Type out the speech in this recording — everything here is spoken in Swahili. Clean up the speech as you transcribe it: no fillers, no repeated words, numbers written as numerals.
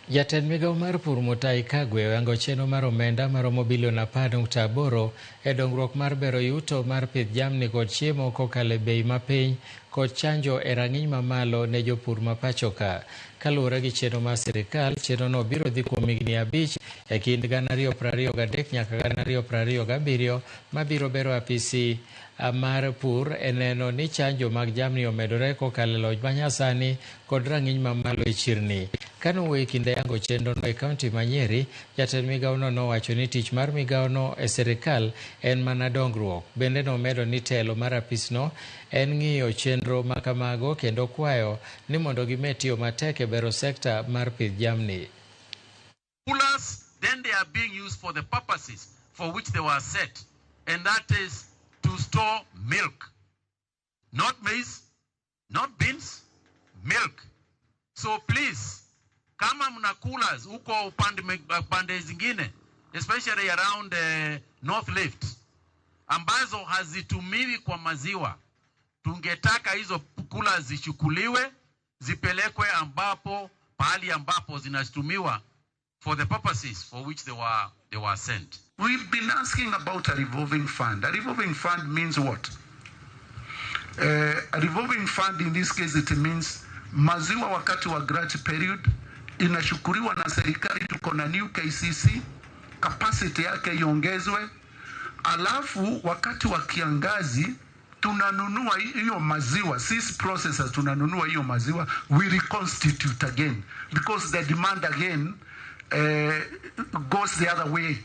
Jatend migao mar pur Mutahi Kagwe oyango chenro mar omenda maromo bilion 10.8 e dongruok mar bero yuto mar pith jamni kod chiemo kokalo e bei mapiny kod chanjo e rang'iny mamalo ne jopur ma pachoka. Kaluwore gi chenro mar sirikal, chenrono biro dhi kuom higni 5 e kind 2023 nyaka 2027 mabiro bero apisi mar pur e neno ni chanjo mag jamni omedore kokalo e lony manyasani kod rang'iny mamalo e chirni. Kanowuoyo kinde yango chenrono e kaunti ma Nyeri, jatend migaono nowacho ni tich mar migaono e sirikal en mana dongruok. Bende nomedo ni telo mar apisno en ng'iyo chenro ma kamago kendo kwayo ni mondo gimed tiyo matek e bero sekta mar pith jamni. Coolers, then they are being used for the purposes for which they were set, and that is to store milk. Not maize, not beans, milk. So please, kama mna coolers huko upande zingine, especially around North Rift, ambazo hazitumiwi kwa maziwa, tungetaka hizo coolers zichukuliwe, zipelekwe pahali ambapo zinatumiwa for the purposes for which they were sent. We've been asking about a revolving fund. A revolving fund means what? A revolving fund in this case it means maziwa wakati wa grouch period inashukuriwa na serikali, tuko na new KCC, capacity yake iongezwe, alafu wakati wa kiangazi tunanunua hiyo maziwa, sisi processors tunanunua hiyo maziwa, we reconstitute again because the demand again goes the other way.